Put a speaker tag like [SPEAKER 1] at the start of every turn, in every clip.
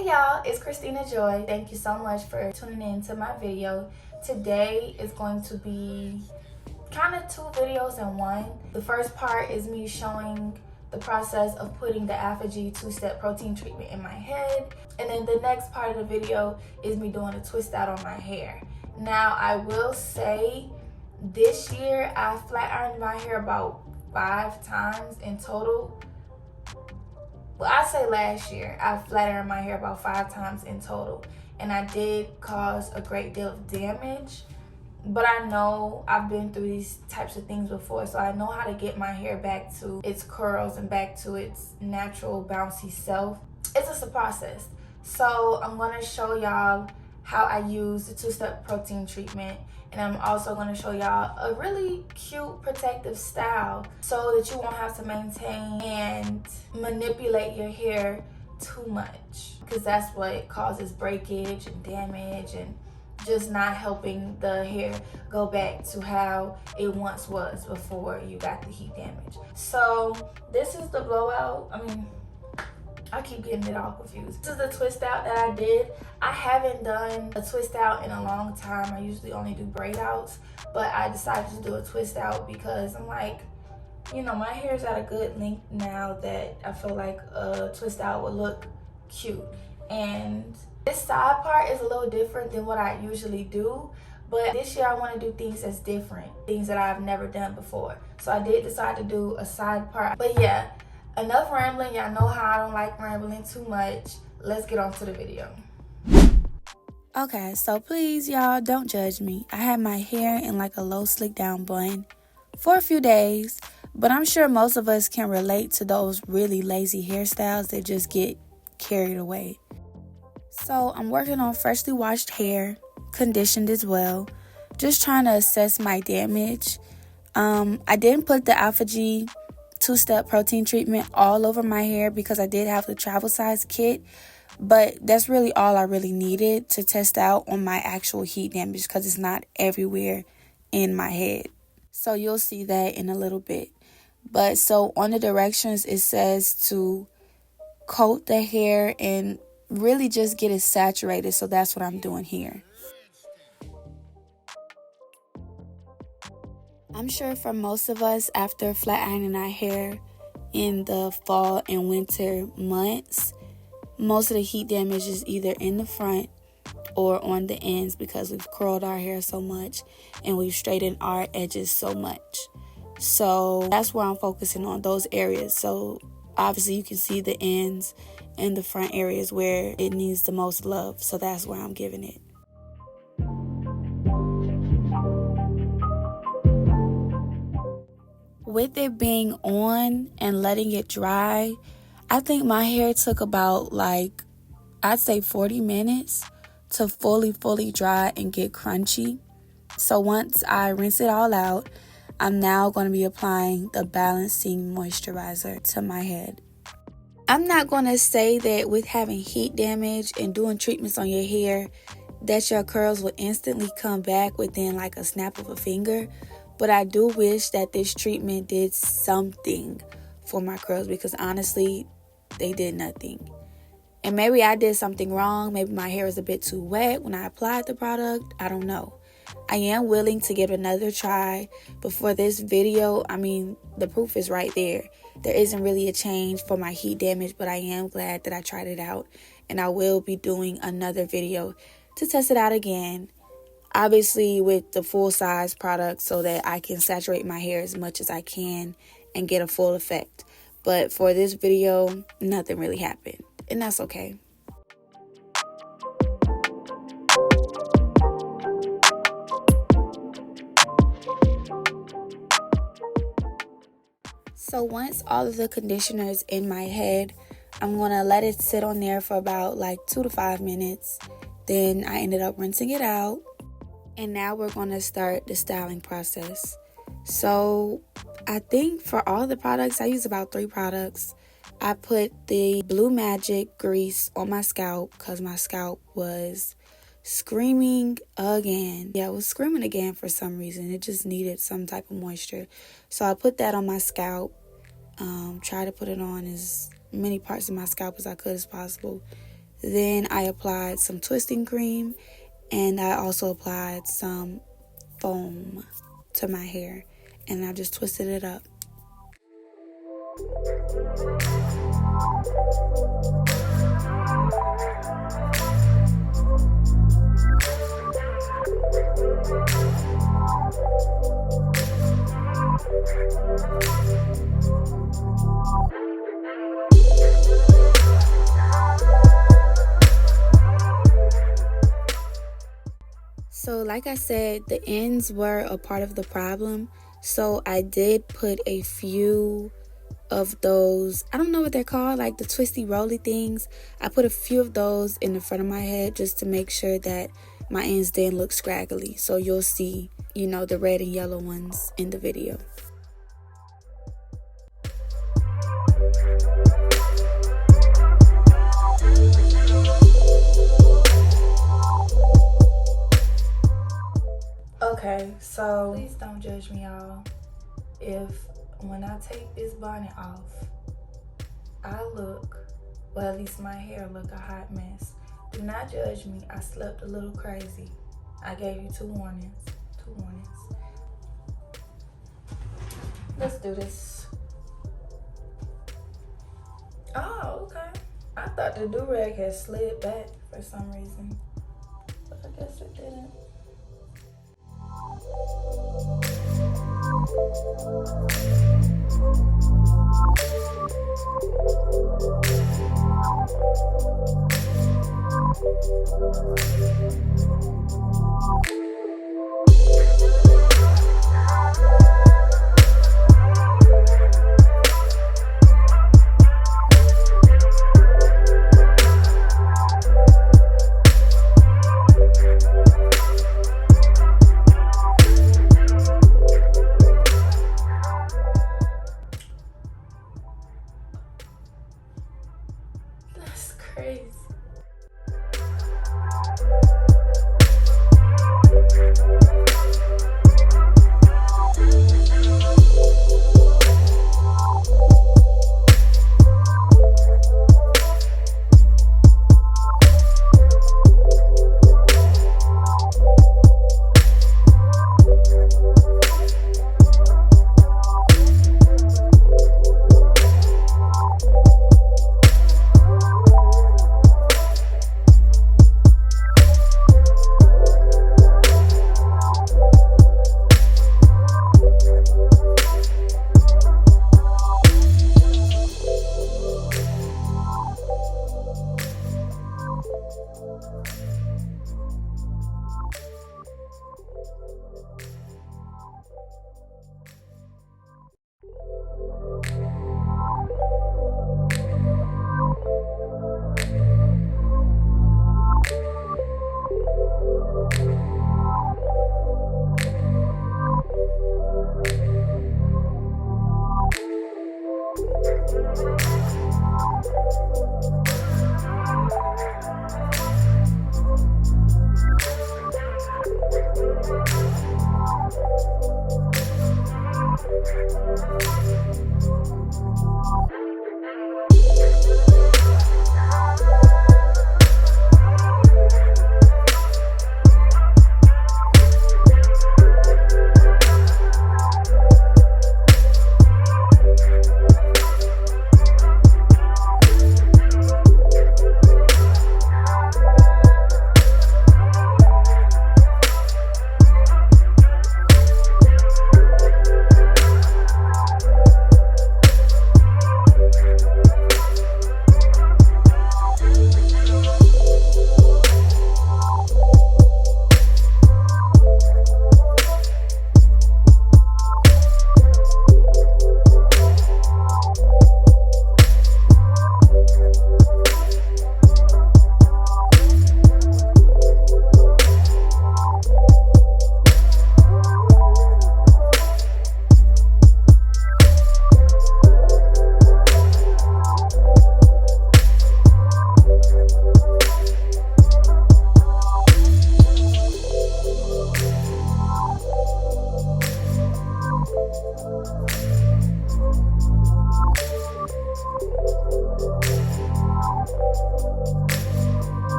[SPEAKER 1] Hey y'all, it's Christina Joy. Thank you so much for tuning in to my video. Today is going to be kind of two videos in one. The first part is me showing the process of putting the Aphogee two-step protein treatment in my head. And then the next part of the video is me doing a twist out on my hair. Now, I will say this year I flat ironed my hair about 5 times in total. Well, I say last year, I flat ironed my hair about 5 times in total. And I did cause a great deal of damage. But I know I've been through these types of things before, so I know how to get my hair back to its curls and back to its natural bouncy self. It's just a process. So I'm going to show y'all how I use the two-step protein treatment. And I'm also going to show y'all a really cute protective style so that you won't have to maintain and manipulate your hair too much, because that's what causes breakage and damage and just not helping the hair go back to how it once was before you got the heat damage. So this is the blowout. I keep getting it all confused. This is the twist out that I did. I haven't done a twist out in a long time. I usually only do braid outs, but I decided to do a twist out because I'm like, you know, my hair's at a good length now that I feel like a twist out would look cute. And this side part is a little different than what I usually do, but this year I want to do things that's different, things that I've never done before. So I did decide to do a side part. But yeah, enough rambling. Y'all know how I don't like rambling too much. Let's get on to the video.
[SPEAKER 2] Okay, so please, y'all, don't judge me. I had my hair in like a low slick down bun for a few days, but I'm sure most of us can relate to those really lazy hairstyles that just get carried away. So I'm working on freshly washed hair, conditioned as well, just trying to assess my damage. I didn't put the Aphogee two-step protein treatment all over my hair because I did have the travel size kit, but that's really all I really needed to test out on my actual heat damage because it's not everywhere in my head. So you'll see that in a little bit. But so on the directions, it says to coat the hair and really just get it saturated, so that's what I'm doing here. I'm sure for most of us, after flat ironing our hair in the fall and winter months, most of the heat damage is either in the front or on the ends because we've curled our hair so much and we've straightened our edges so much. So that's where I'm focusing on, those areas. So obviously you can see the ends and the front areas where it needs the most love. So that's where I'm giving it. With it being on and letting it dry, I think my hair took about I'd say 40 minutes to fully dry and get crunchy. So once I rinse it all out, I'm now going to be applying the balancing moisturizer to my head. I'm not going to say that with having heat damage and doing treatments on your hair that your curls will instantly come back within like a snap of a finger. But I do wish that this treatment did something for my curls because honestly, they did nothing. And maybe I did something wrong. Maybe my hair was a bit too wet when I applied the product. I don't know. I am willing to give it another try. But for this video, the proof is right there. There isn't really a change for my heat damage, but I am glad that I tried it out. And I will be doing another video to test it out again. Obviously with the full size product so that I can saturate my hair as much as I can and get a full effect. But for this video, nothing really happened. And that's okay. So once all of the conditioner is in my head, I'm going to let it sit on there for about 2 to 5 minutes. Then I ended up rinsing it out. And now we're going to start the styling process. So I think for all the products, I use about 3 products. I put the Blue Magic grease on my scalp because my scalp was screaming again. Yeah, it was screaming again for some reason. It just needed some type of moisture. So I put that on my scalp. Try to put it on as many parts of my scalp as I could as possible. Then I applied some twisting cream, and I also applied some foam to my hair, and I just twisted it up. So like I said, the ends were a part of the problem. So I did put a few of those, I don't know what they're called, like the twisty roly things. I put a few of those in the front of my head just to make sure that my ends didn't look scraggly. So you'll see, the red and yellow ones in the video.
[SPEAKER 1] Okay, so please don't judge me, y'all, if when I take this bonnet off, I look, well, at least my hair look a hot mess. Do not judge me. I slept a little crazy. I gave you two warnings. Let's do this. Oh, okay. I thought the do-rag had slid back for some reason, but I guess it didn't. That's crazy.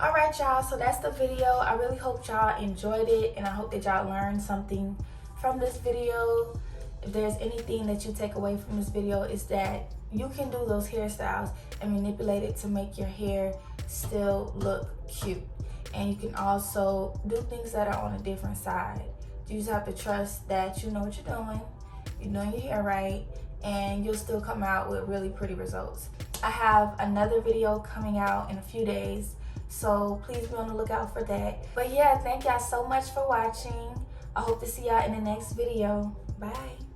[SPEAKER 1] Alright y'all, so that's the video. I really hope y'all enjoyed it, and I hope that y'all learned something from this video. If there's anything that you take away from this video, is that you can do those hairstyles and manipulate it to make your hair still look cute. And you can also do things that are on a different side. You just have to trust that you know what you're doing your hair right, and you'll still come out with really pretty results. I have another video coming out in a few days, so please be on the lookout for that. But yeah, thank y'all so much for watching. I hope to see y'all in the next video. Bye.